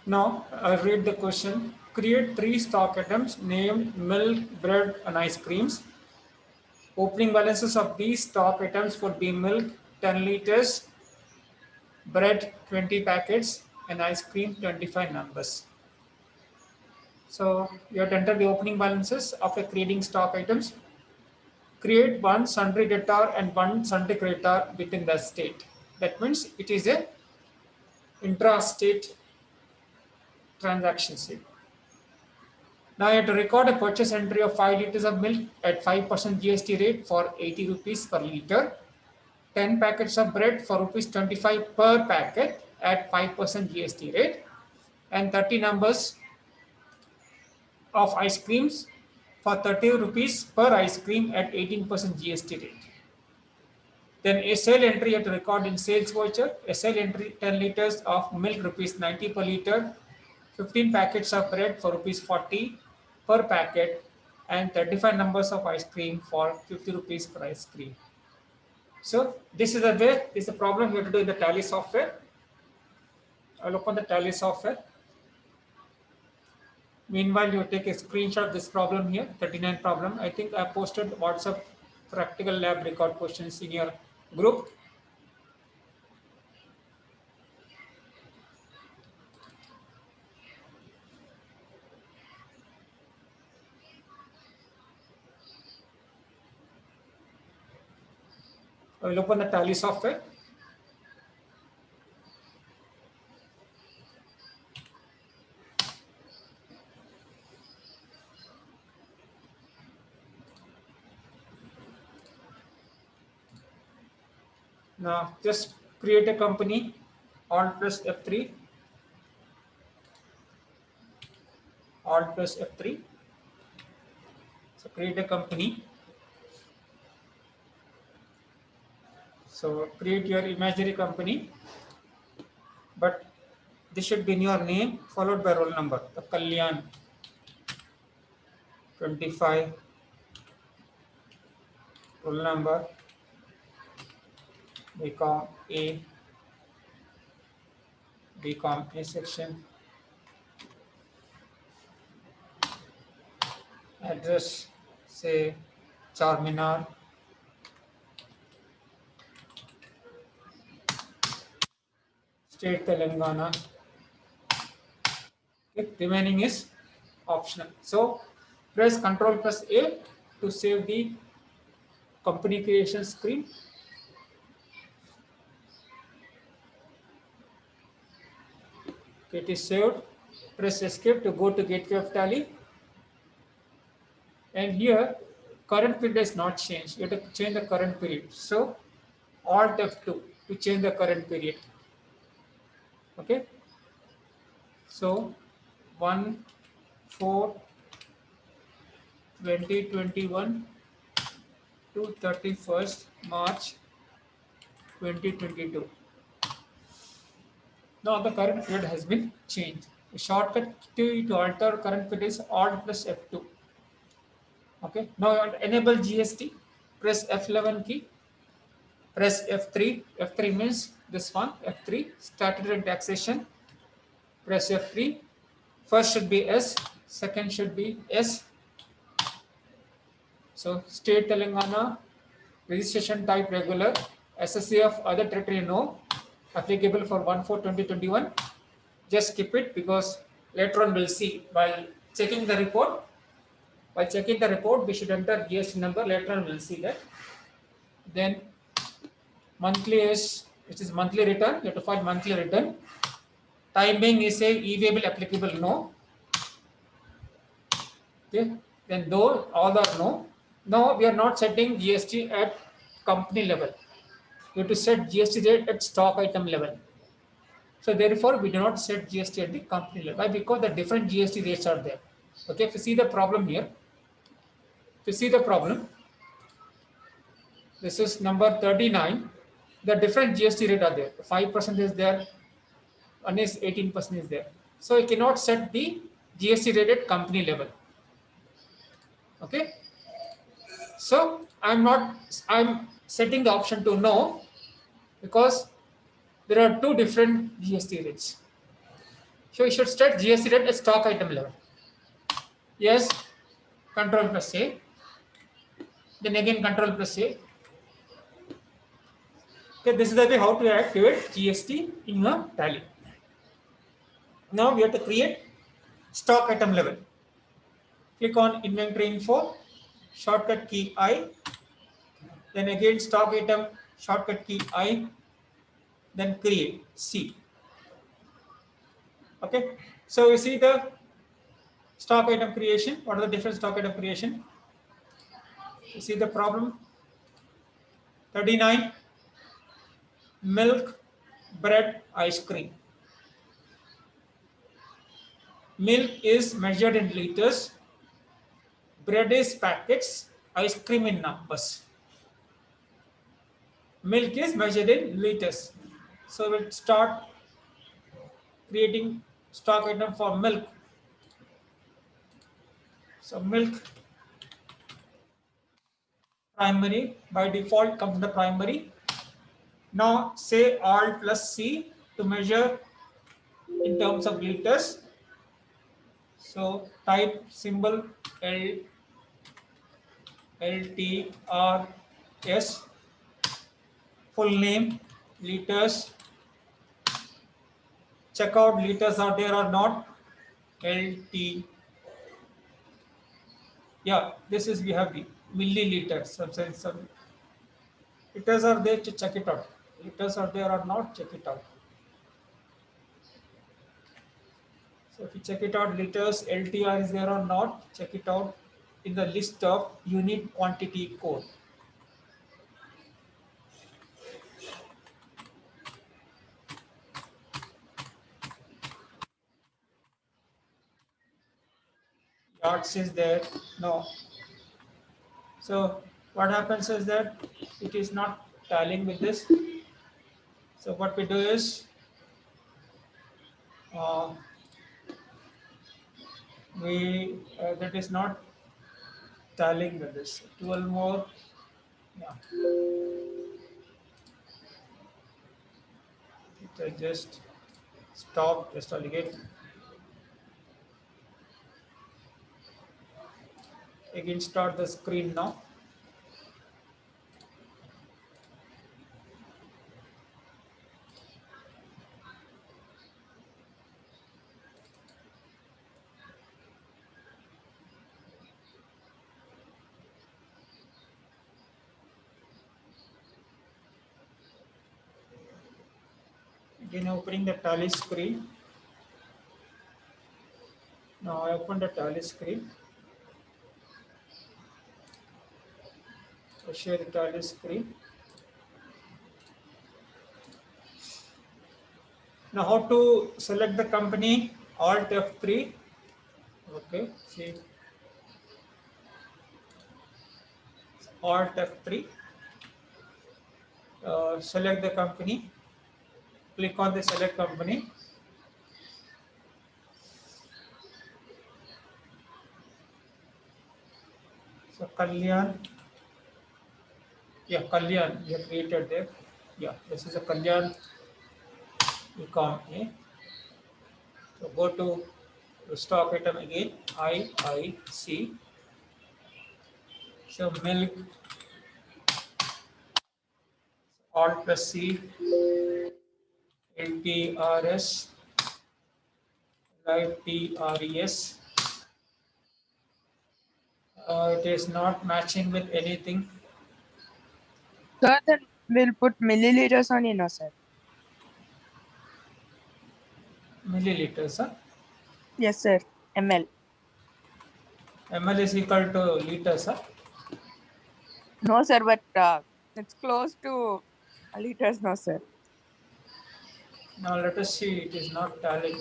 Now, I'll read the question. Create three stock items named milk, bread, and ice creams. Opening balances of these stock items would be milk 10 liters, bread 20 packets, and ice cream 25 numbers. So you have to enter the opening balances after creating stock items. Create one sundry debtor and one sundry creditor within the state. That means it is a intra-state transaction sheet. Now you have to record a purchase entry of 5 liters of milk at 5% GST rate for 80 rupees per liter, 10 packets of bread for rupees 25 per packet at 5% GST rate, and 30 numbers of ice creams for 30 rupees per ice cream at 18% GST rate. Then a sale entry you have to record in sales voucher, a sale entry 10 liters of milk rupees 90 per liter, 15 packets of bread for rupees 40 per packet, and 35 numbers of ice cream for 50 rupees per ice cream. So this is the problem you have to do in the Tally software. I'll open the Tally software. Meanwhile, you take a screenshot of this problem here, 39 problem. I think I posted WhatsApp practical lab record questions in your group. I will open the Tally software. Now just create a company, Alt plus F3, Alt plus F3. So create a company. So create your imaginary company, but this should be in your name followed by roll number. The Kalyan 25, roll number, BCom A, BCom A section, address say Charminar, state Telangana. Okay, remaining is optional. So press Ctrl plus A to save the company creation screen. Okay, it is saved. Press escape to go to gateway of Tally. And here current period is not changed. You have to change the current period. So Alt F2 to change the current period. Okay. So 1/4/2021 to 31st March 2022. Now the current period has been changed. The shortcut to alter current period is Alt plus F2. Okay. Now you want to enable GST. Press F11 key. Press F3. F3 means this one. F3 statutory and taxation. Press F3. First should be S. Second should be S. So state Telangana, registration type regular, SSA of other territory no, applicable for 1/4/2021. Just skip it because later on we'll see while checking the report. While checking the report, we should enter GST number. Later on we'll see that. Then monthly is, which is monthly return. You have to file monthly return. Timing is a e-waybill applicable no. Okay. Then though all are no. Now we are not setting GST at company level. We have to set GST rate at stock item level. So therefore, we do not set GST at the company level. Why? Because the different GST rates are there. Okay, if you see the problem here, if you see the problem, this is number 39. The different GST rate are there. 5% is there, one is 18% is there. So you cannot set the GST rate at company level. Okay. So I'm setting the option to no because there are two different GST rates. So you should set GST rate at stock item level. Yes, control plus A. Then again control plus A. Okay, this is the way how to activate GST in your tally. Now we have to create stock item level. Click on inventory info, shortcut key I, then again stock item, shortcut key I, then create C. Okay, so you see the stock item creation. What are the different stock item creation? You see the problem? 39, milk, bread, ice cream. Milk is measured in liters, bread is packets, ice cream in numbers. Milk is measured in liters. So we'll start creating stock item for milk. So milk primary by default comes the primary. Now say Alt plus C to measure in terms of liters. So type symbol LTRS, full name, liters, check out liters are there or not, LT, yeah, this is we have the milliliters, some liters are there to check it out, liters are there or not, check it out. So if you check it out, liters, LTR is there or not, check it out in the list of unit quantity code. Yards is there, no. So what happens is that it is not tallying with this. So what we do is uh, we that is not tallying with this. 12 more, yeah. It just stop, just again start the screen now. Again opening the tally screen. Now I open the tally screen. I share the tally screen. Now how to select the company? Alt F3. Okay, see, Alt F3. Select the company. Click on the select company. So Kalyan. Yeah, Kalyan, you have created there. Yeah, this is a Kalyan economy. So go to the stock item again, IIC. So milk, Alt plus C, LTRS, live TRES. It is not matching with anything. Sir, then we'll put milliliters on no, sir. Milliliters, huh? Yes, sir. ML. ML is equal to liters, huh? No, sir, but it's close to liters, no, sir. Now let us see, it is not tallying.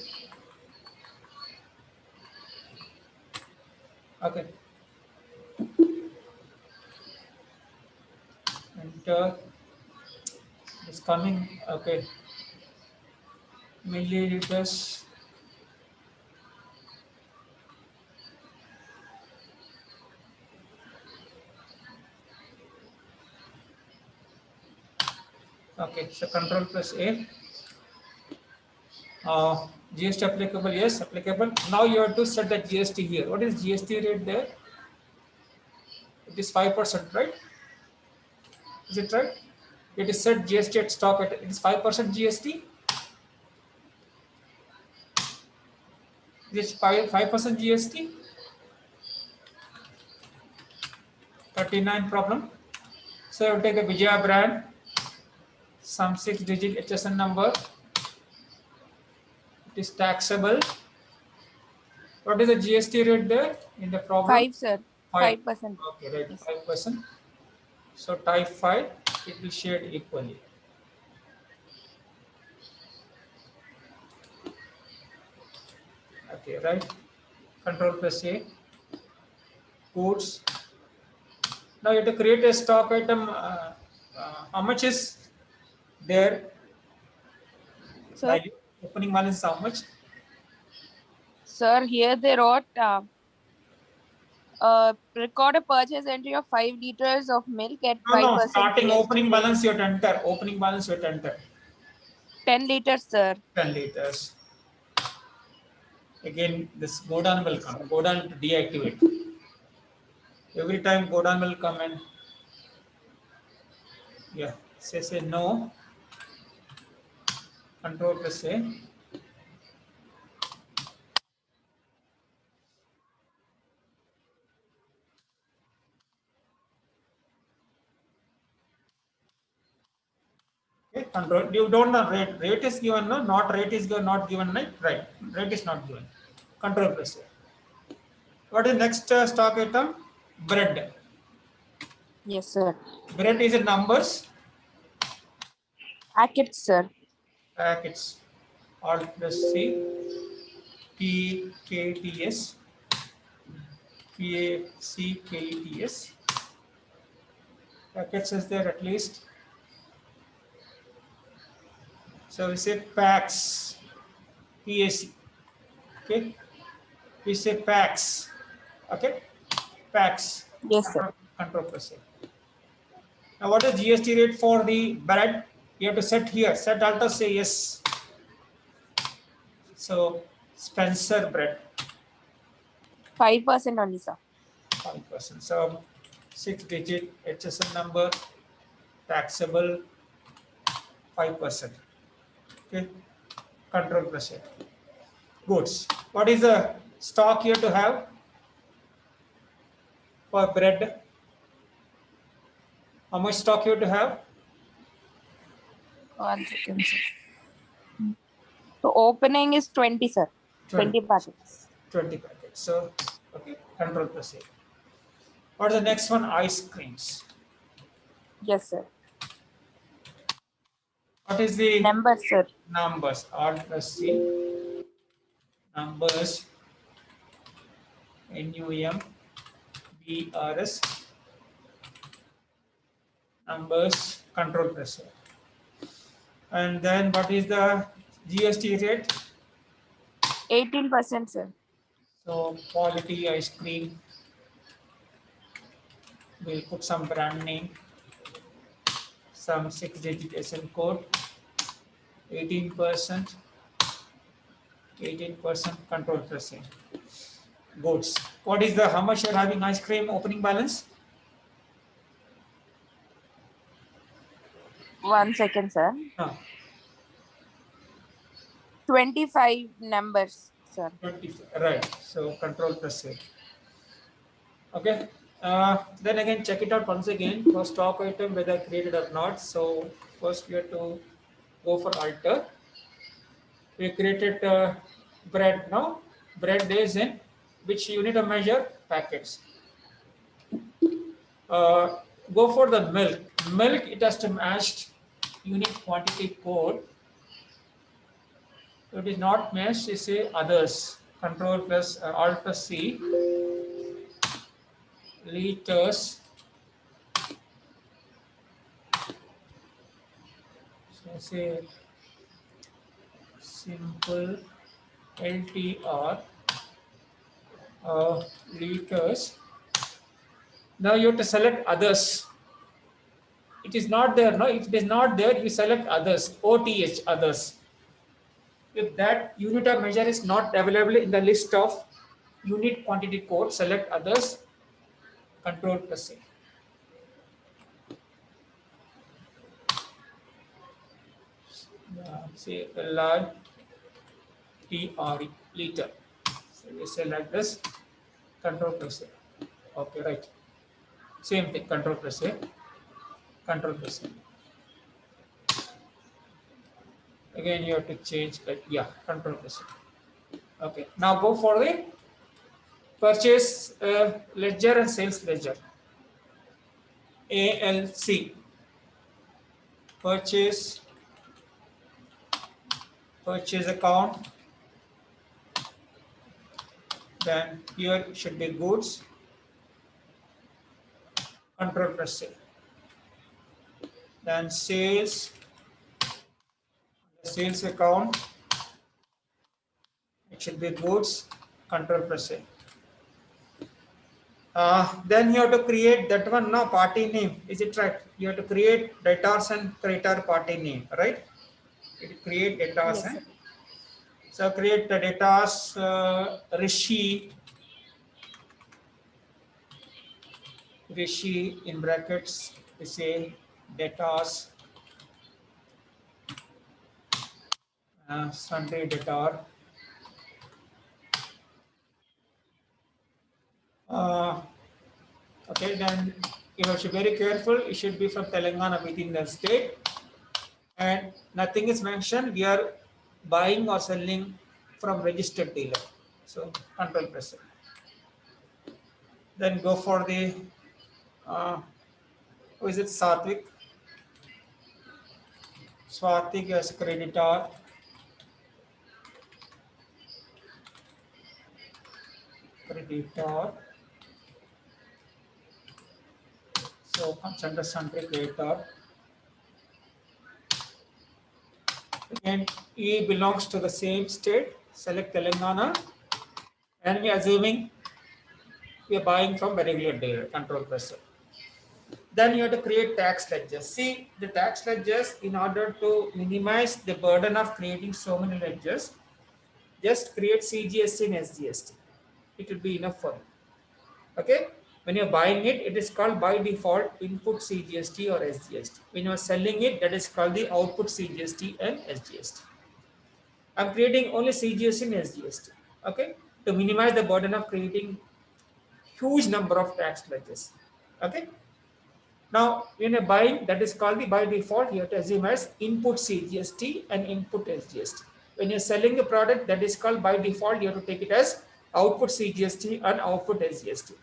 Okay. Enter. It's coming. Okay. Milliliters. Okay. So control plus A. GST applicable, yes, applicable. Now you have to set the GST here. What is GST rate there? It is 5%, right? Is it right? It is set GST at stock at, it is 5% GST. This 5% GST. 39 problem. So you take a Vijaya brand, some 6-digit HSN number. It is taxable. What is the GST rate there in the problem? 5, sir. 5. 5%. Okay, right. Yes. 5%. So type 5, it will share equally. Okay, right. Control plus A. Goods. Now you have to create a stock item. How much is there? Sir, Value. Opening balance is how much? sir, here they wrote record a purchase entry of 5 liters of milk at No, 5% no. Starting GST opening rate. balance you have to enter. Opening balance you have to enter. 10 liters, sir. 10 liters. Again, this go down will Yes, come. sir. Go down to deactivate. Every time go down will come and yeah. Say no. Control plus A. Okay, control. You don't know rate. Rate is given, no? Not rate is given, not given, right? Right. Rate is not given. Control plus A. What is next stock item? Bread. Yes, sir. Bread is in numbers. Packets, sir. Packets. Alt plus C. PKTS. PACKETS. Packets is there at least. So we say packs. PAC. Okay. We say packs. Okay. Packs. Yes, sir. Control plus A. Now what is GST rate for the bread? You have to set here. Set alt say yes. So Spencer bread. 5% only, sir. 5%. So 6-digit HSN number, taxable 5%. Okay. Control plus A. Goods. What is the stock here to have for bread? How much stock you have to have? 1 second, sir. So opening is 20, sir. 20 packets. 20 packets. So, okay, control plus A. What is the next one? Ice creams. Yes, sir. What is the Numbers, sir. numbers? Alt plus C. Numbers. NUMBRS. Numbers. Control plus A. And then what is the GST rate? 18%, sir. So quality ice cream. We'll put some brand name, some 6-digit SN code, 18%, 18% control plus A. Goods. What is the, how much you're having ice cream opening balance? 1 second, sir. No, 25 numbers, sir. 20, right. So control plus A. Okay. Then again, check it out once again for stock item whether created or not. So first we have to go for alter. We created bread now. Bread is in which unit of measure? Packets. Go for the milk. Milk, it has to match unit quantity code. So it is not matched, you say others. Control plus Alt plus C. Liters. So say simple LTR liters. Now you have to select others. It is not there. No, if it is not there, you select others. OTH others. If that unit of measure is not available in the list of unit quantity code, select others, control plus A. Say LI TRE, liter. So we say like this, control plus A. Okay, right. Same thing, control plus A, control plus A. Again, you have to change, like, yeah, control plus A. Okay, now go for the purchase ledger and sales ledger. ALC, purchase account. Then here should be goods, control plus A. Then sales account, it should be goods, control plus A. Then you have to create that one now, party name. Is it right? You have to create debtors and creditor party name, right? You create debtors Yes, and sir. so create the debtors Rishi in brackets. We say debtors Sunday debtor. Okay, then you have to be very careful. It should be from Telangana within the state, and nothing is mentioned. We are buying or selling from registered dealer. So control press it. Then go for the who is it? Satvik. Swatik as creditor. Creditor. So comes under sundry creditor. Again, E belongs to the same state. Select Telangana, and we are assuming we are buying from a regular dealer. Control press it. Then you have to create tax ledgers. See, the tax ledgers, in order to minimize the burden of creating so many ledgers, just create CGST and SGST. It will be enough for you. Okay? When you're buying it, it is called by default input CGST or SGST. When you're selling it, that is called the output CGST and SGST. I'm creating only CGST and SGST. Okay? To minimize the burden of creating huge number of tax ledgers. Okay? Now, when you're buying, that is called the by default, you have to assume as input CGST and input SGST. When you're selling a product, that is called by default, you have to take it as output CGST and output SGST.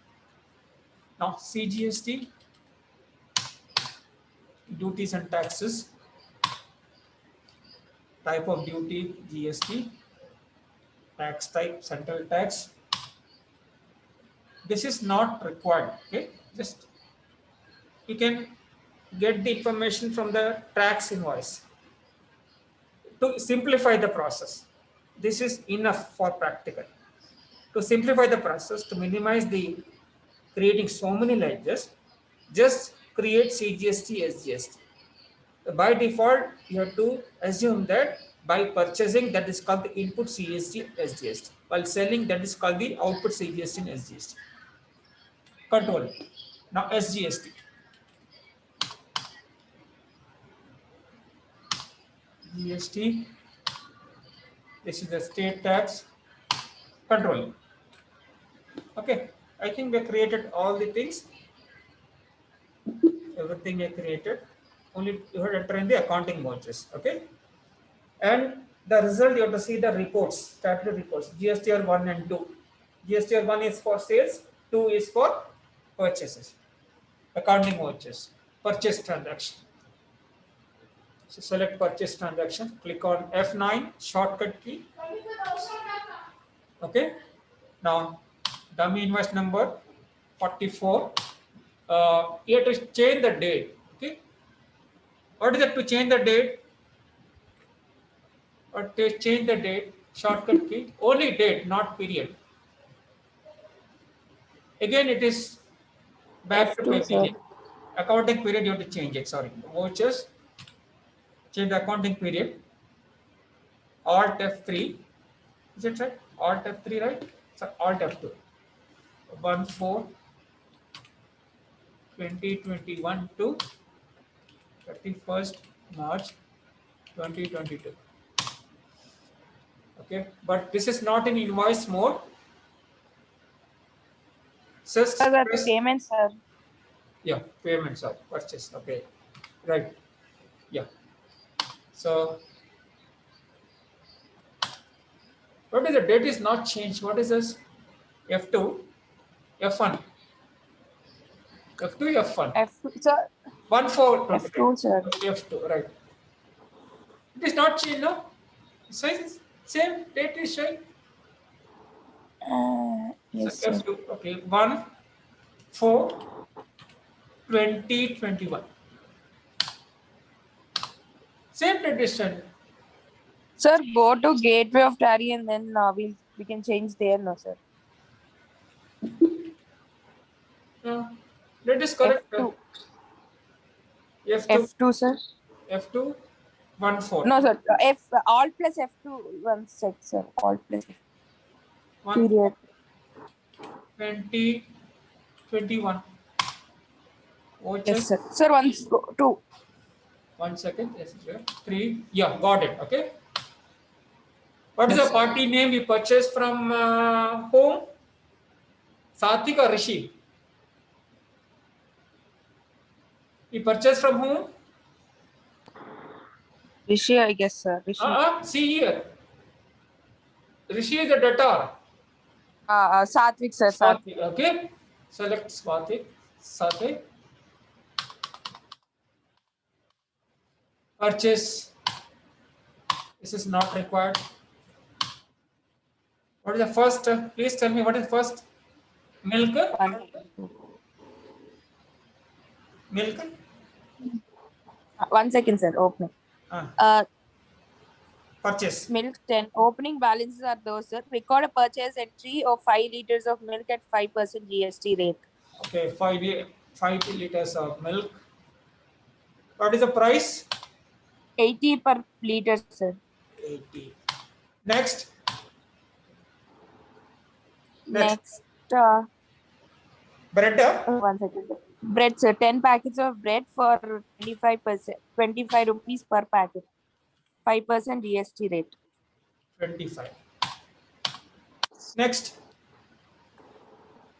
Now, CGST, duties and taxes, type of duty, GST, tax type, central tax. This is not required, okay? Just you can get the information from the tax invoice. To simplify the process, this is enough for practical. To simplify the process, to minimize the creating so many ledgers, just create CGST, SGST. By default, you have to assume that by purchasing, that is called the input CGST, SGST. While selling, that is called the output CGST and SGST. Control. Now SGST. GST. This is the state tax. Control. Okay. I think we created all the things. Everything I created. Only you have to enter in the accounting vouchers. Okay. And the result, you have to see the reports, statutory reports, GSTR 1 and 2. GSTR 1 is for sales, 2 is for purchases, accounting vouchers, purchase transaction. So select purchase transaction, click on F9, shortcut key. Okay. Now, dummy invoice number 44. You have to change the date. Okay. What is it to change the date? Or to change the date, shortcut key, only date, not period. Again, it is back to F2, sir. beginning. Accounting period, you have to change it. Sorry. Vouchers, change the accounting period. Alt F3. Is it right? Alt F3, right? So Alt F2. 1/4/2021 to 31st March 2022. Okay, but this is not in invoice mode. Just That's press, payment, sir. yeah, payments are purchase. Okay, right. Yeah. So what is the date is not changed? What is this? F2, F1, F2, F1. F2, sir. 1/4/2022. F2, sir. F2, right. It is not changed, no? So it's same date is showing. So Yes, sir. F2, okay. 1/4/2021. Same date is showing. Sir, go to Gateway of Tally and then we can change there, no, sir. No, that is correct. F2. F2, F2, sir. F2, 1/4. No, sir. F Alt plus F2. One sec, sir. Alt plus F. 1 Period. 2021. Yes, Vouchers. sir. Sir, once go to 1 second. Yes, sir. 3. Yeah, got it. Okay. What is yes, the sir. party name we purchased from whom? Satik or Rishi? We purchased from whom? Rishi, I guess, sir. Rishi. See here. Rishi is a debtor. Satvik, sir. Satvik. Swatik. Okay. Select Swatik. Satik. Purchase. This is not required. What is the first? Please tell me what is first? Milk. Milk. 1 second, sir. Opening. Uh, Purchase. Milk 10. Opening balances are those, sir. Record a purchase entry of 5 liters of milk at 5% GST rate. Okay, 5 liters of milk. What is the price? 80 per liter, sir. 80. Next. Next, Bread. 1 second. Bread, sir. 10 packets of bread for 25%, 25 rupees per packet. 5% GST rate. 25. Next.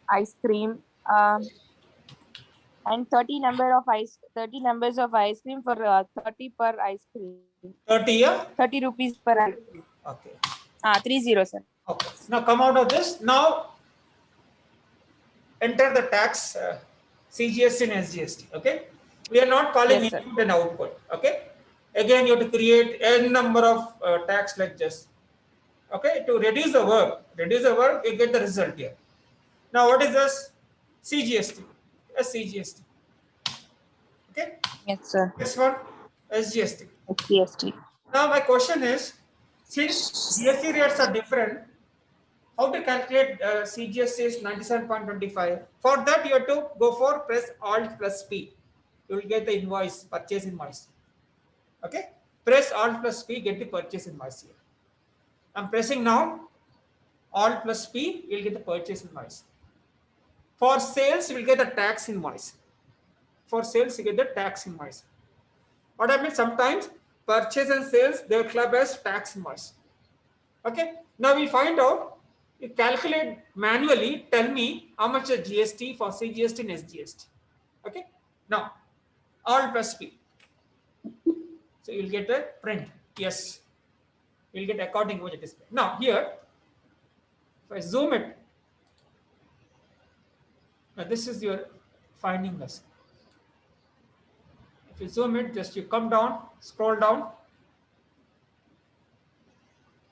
Ice cream. And 30 numbers of ice cream for 30 per ice cream. 30, yeah? 30 rupees per ice cream. Okay. 30, sir. Okay. Now come out of this. Now enter the tax, CGST and SGST. Okay. We are not calling Yes, sir. input and output. Okay. Again, you have to create n number of tax like this. Okay. To reduce the work, you get the result here. Now what is this? CGST. SCGST. Okay. Yes, sir. This one, SGST. GST. Now my question is, since GST rates are different, how to calculate CGST is 97.25? For that, you have to go for press Alt plus P. You will get the invoice, purchase invoice. Okay? Press Alt plus P, get the purchase invoice here. I'm pressing now. Alt plus P, you'll get the purchase invoice. For sales, you will get the tax invoice. For sales, you get the tax invoice. What happens sometimes, purchase and sales, they will club as tax invoice. Okay? Now we find out, you calculate manually, tell me how much is GST for CGST and SGST. Okay? Now, Alt plus P. So you'll get a print. Yes. You'll get according to what it is. Now here, if I zoom it, now this is your finding this. If you zoom it, just you come down, scroll down.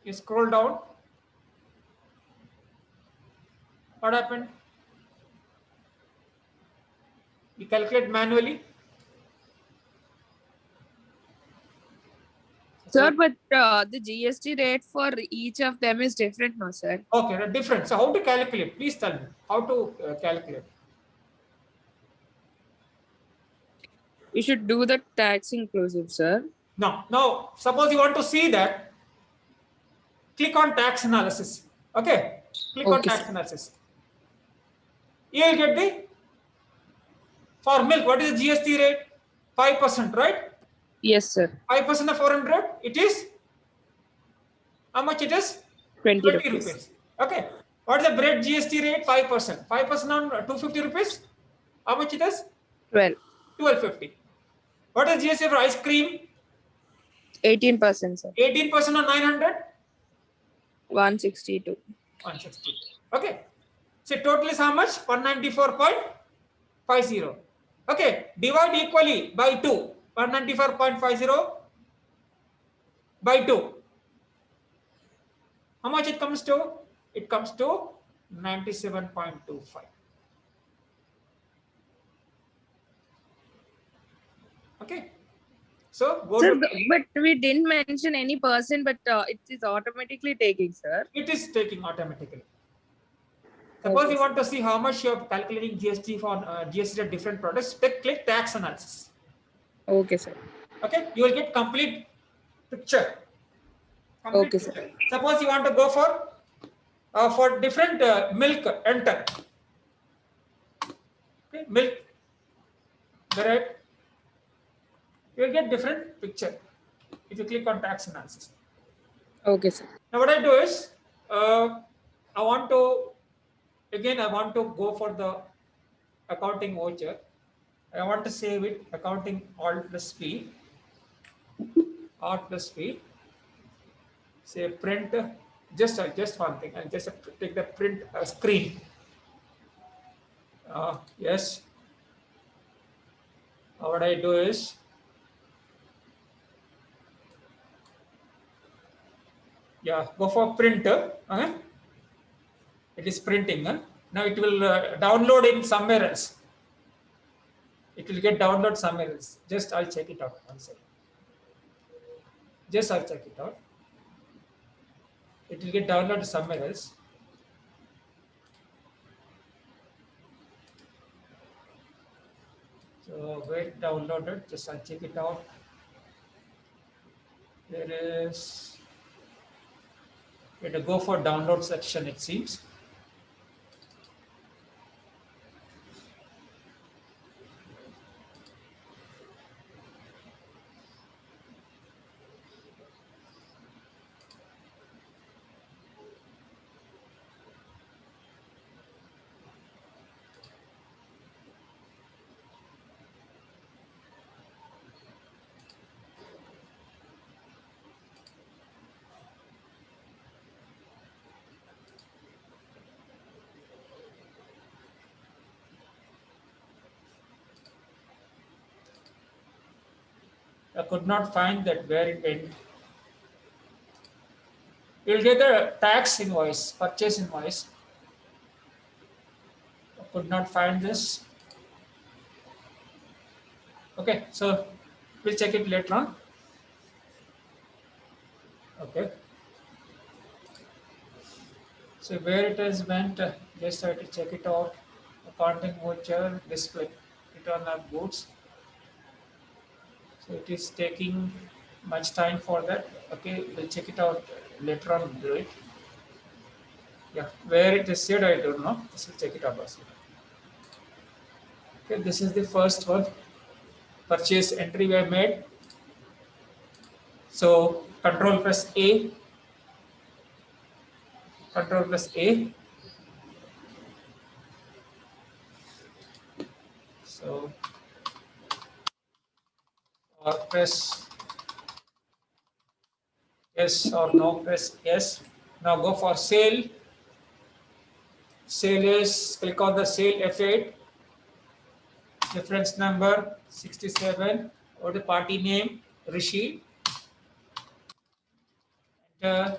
You scroll down. What happened? You calculate manually. Sir, but the GST rate for each of them is different, no, sir? Okay, they're different. So how to calculate? Please tell me how to calculate. You should do the tax inclusive, sir. Now, suppose you want to see that, click on tax analysis. Okay, click on Okay, tax sir. analysis. You will get the, for milk, what is the GST rate? 5%, right? Yes, sir. 5% of 400, it is, how much it is? 20 20 rupees. rupees. Okay. What is the bread GST rate? 5%. 5% on 250 rupees? How much it is? 12. 1250. What is GST for ice cream? 18%, sir. 18% on 900? 162. 160. Okay. So total is how much? 194.50. Okay. Divide equally by 2. 194.50 by 2. How much it comes to? It comes to 97.25. Okay. So go Sir, to, but we didn't mention any percent, but it is automatically taking, sir. it is taking automatically. Suppose Okay, you sir. want to see how much you are calculating GST for GST at different products, click tax analysis. Okay, sir. Okay, you will get complete picture. Complete Okay, sir. picture. Suppose you want to go for different milk, enter. Okay, milk, bread. You will get different picture if you click on tax analysis. Okay, sir. Now what I do is, I want to, again I want to go for the accounting voucher. I want to save it, accounting alt plus P, alt plus P. Say print, just one thing. I'll just take the print screen. Yes. What I do is, yeah, go for printer. It is printing. Now it will download in somewhere else. It will get download somewhere else. Just I'll check it out. One second. Just I'll check it out. It will get downloaded somewhere else. So where it downloaded, just I'll check it out. There is, we have to go for download section, it seems. I could not find that where it went. You'll get the tax invoice, purchase invoice. I could not find this. Okay, so we'll check it later on. Okay. So where it has went, just have to check it out. Accounting voucher, display, return of goods. So it is taking much time for that. Okay, we'll check it out later on. Do it. Yeah, where it is said, I don't know. Just will check it out also. Okay, this is the first one. Purchase entry we have made. So control plus A, control plus A. So or press yes or no, press yes. Now go for sale. Sale is, click on the sale F8, reference number 67, or the party name, Rishi. Enter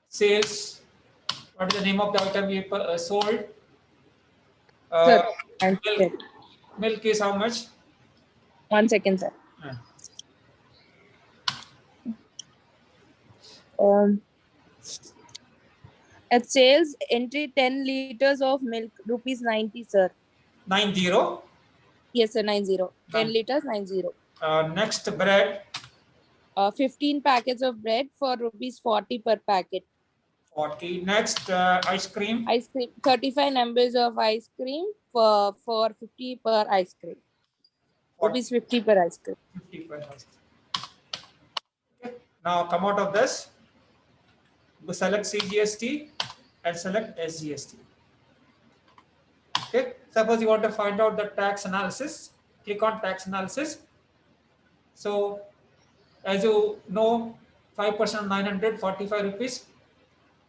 sales. What is the name of the item you sold? Sir, Uh, one milk. second. Milk is how much? 1 second, sir. Uh, At sales entry 10 liters of milk, rupees 90, sir. 90. Yes, sir, 90. 10 Nine. liters, 90. Next bread. 15 packets of bread for rupees 40 per packet. 40. Next, ice cream. Ice cream, 35 numbers of ice cream for 50 per ice cream. 40, Rupees 50 per ice cream. 50 per ice cream. Okay. Now come out of this. Go select CGST and select SGST. Okay. Suppose you want to find out the tax analysis. Click on tax analysis. So as you know, 5% 945 rupees.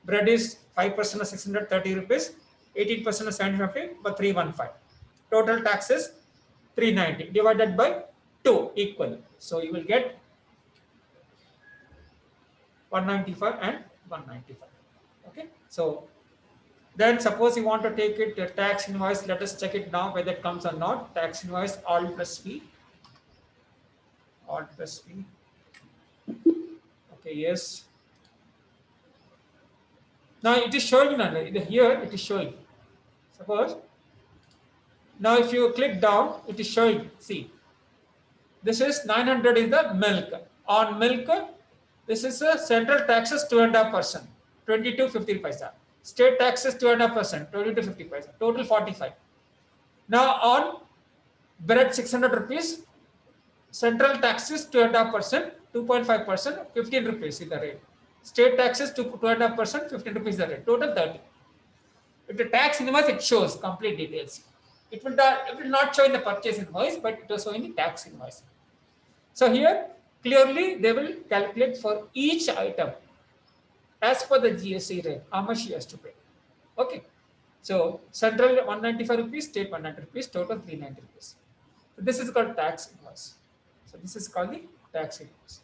Bread is 5% of 630 rupees. 18% of 750, but 315. Total taxes 390 divided by 2 equal. So you will get 195 and 195. Okay. So then suppose you want to take it tax invoice. Let us check it now whether it comes or not. Tax invoice Alt plus V. Alt plus V. Okay. Yes. Now it is showing now. Here it is showing. Suppose now if you click down, it is showing. See, this is 900 is the milk. On milk, this is a central taxes 2.5%, 22.50 paisa. State taxes 2.5%, 22.50 paisa. Total 45. Now on bread 600 rupees, central taxes 2.5%, 2.5%, 15 rupees is the rate. State taxes 2.5%, 15 rupees is the rate. Total 30. If the tax invoice, it shows complete details. It will not show in the purchase invoice, but it will show in the tax invoice. So here clearly they will calculate for each item as per the GST rate how much he has to pay. Okay. So central 195 rupees, state 190 rupees, total 390 rupees. So this is called tax invoice. So this is called the tax invoice.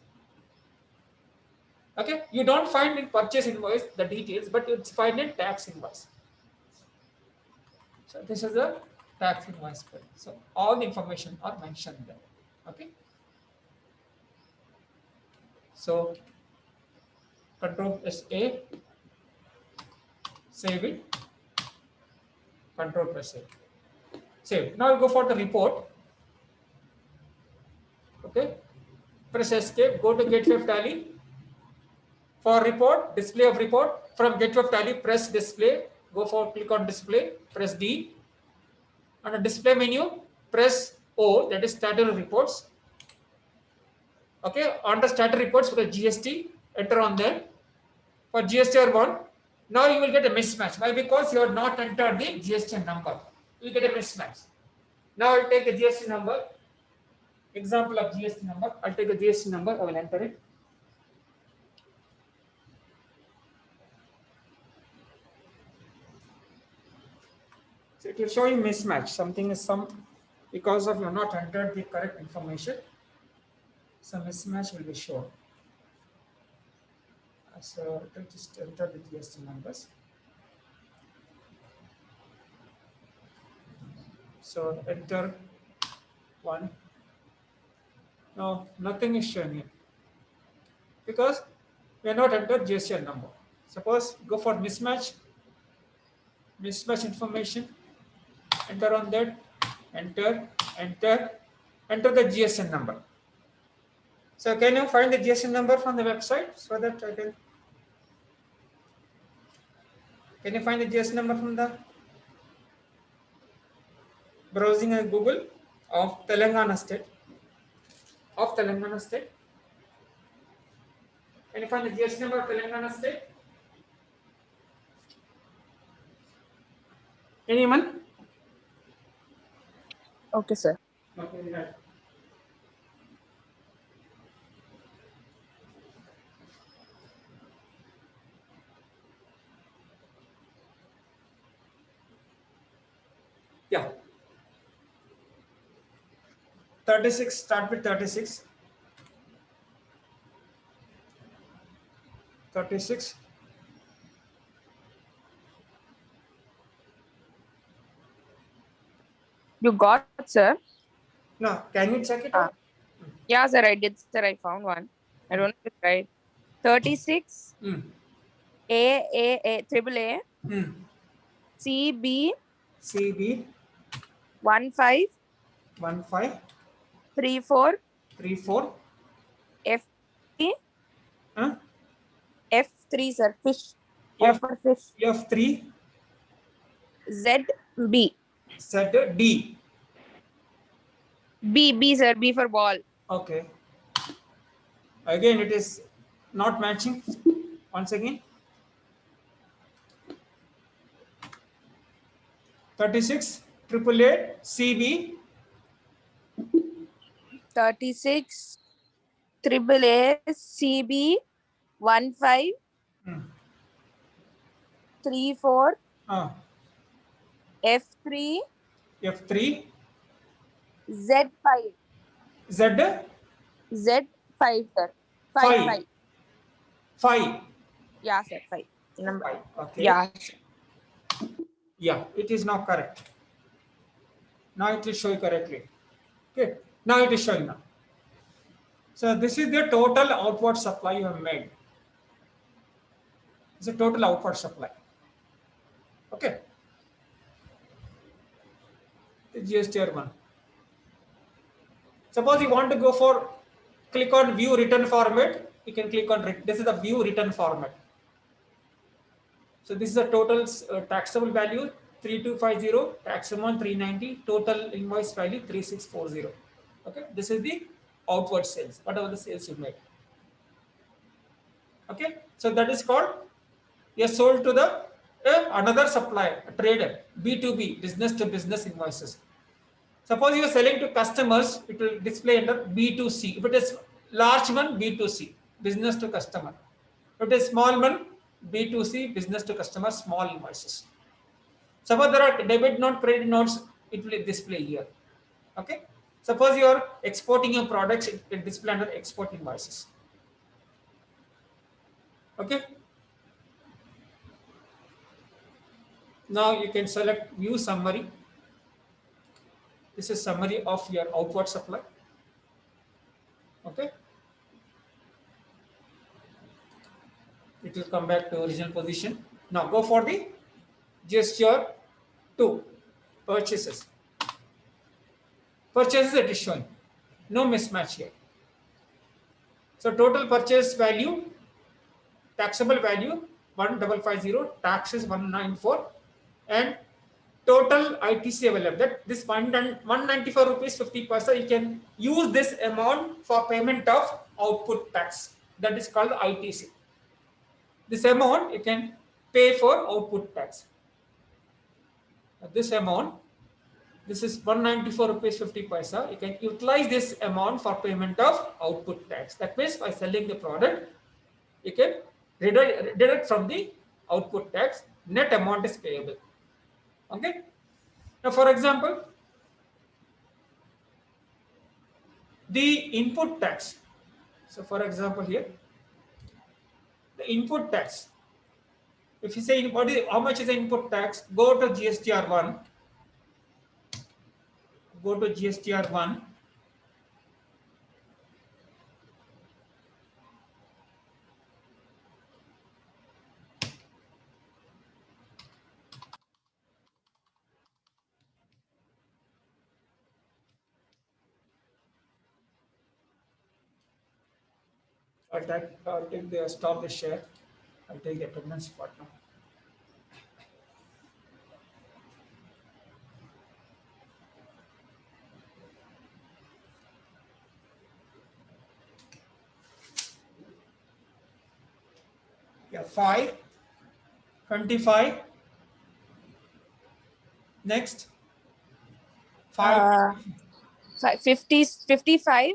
Okay. You don't find in purchase invoice the details, but you find in tax invoice. So this is a tax invoice. So all the information are mentioned there. Okay. So Control press A, save it. Control press A, save. Now you go for the report. Okay. Press Escape. Go to Gateway of Tally. For report, display of report. From Gateway of Tally, press Display. Go for click on Display. Press D. On the display menu, press O, that is statutory reports. Okay, on the statutory reports for the GST, enter on them. For GST 1, now you will get a mismatch. Why? Because you have not entered the GST number. You get a mismatch. Now I'll take a GST number. Example of GST number. I'll take a GST number. I will enter it. So it will show you mismatch. Something is because of you have not entered the correct information. Some mismatch will be shown. So I will just enter the GST numbers. So enter 1. No, nothing is shown here because we are not entered GST number. Suppose go for mismatch information. Enter on that. Enter the GST number. So can you find the GST number from the website so that I can you find the GST number from the browsing at Google of Telangana state? Can you find the GST number of Telangana state? Anyone? Okay, sir. Okay, right. Yeah. 36, start with 36. 36. You got, sir? No, can you check it out? Yeah, sir, I did, sir. I found one. I don't know if it's right. 36 Mm. triple A Mm. CB CB 1534 1534 F Huh? F3, sir. Fish. F, Offer fish. F3, ZB. set D. B, sir. B for ball. Okay. Again, it is not matching. Once again. 36, triple A, CB. 36, triple A, CB, 15, Hmm. 34, Uh, F3, F3, Z5. Z, Z5, sir. 5, 5, 5. 5, Yeah, sir. 5. Number. 5. Okay. Yeah. Sir. Yeah, it is now correct. Now it will show you correctly. Okay. Now it is showing now. So this is the total outward supply you have made. It's a total outward supply. Okay. The GSTR one. Suppose you want to go for, click on view written format. You can click on, this is the view written format. So this is the total taxable value 3250, tax amount 390, total invoice value 3640. Okay, this is the outward sales, whatever the sales you made. Okay, so that is called, you sold to the another supplier, a trader, B2B, business to business invoices. Suppose you are selling to customers, it will display under B2C. If it is large one, B2C, business to customer. If it is small one, B2C, business to customer, small invoices. Suppose there are debit note, credit notes, it will display here. Okay. Suppose you are exporting your products, it will display under export invoices. Okay. Now you can select view summary. This is summary of your outward supply. Okay. It will come back to original position. Now go for the gesture 2, purchases. Purchases it is showing. No mismatch here. So total purchase value, taxable value 1550, taxes 194, and total ITC available. That this 194 rupees 50 paisa, you can use this amount for payment of output tax. That is called ITC. This amount you can pay for output tax. This amount, this is 194 rupees 50 paisa. You can utilize this amount for payment of output tax. That means by selling the product, you can deduct from the output tax, net amount is payable. Okay. Now, for example, the input tax. So, for example, here, the input tax. If you say how much is the input tax, go to GSTR 1. Go to GSTR 1. I'll take the stop the share. I'll take the attendance part now. Yeah, 5, 25. Next, 5. 50, 55.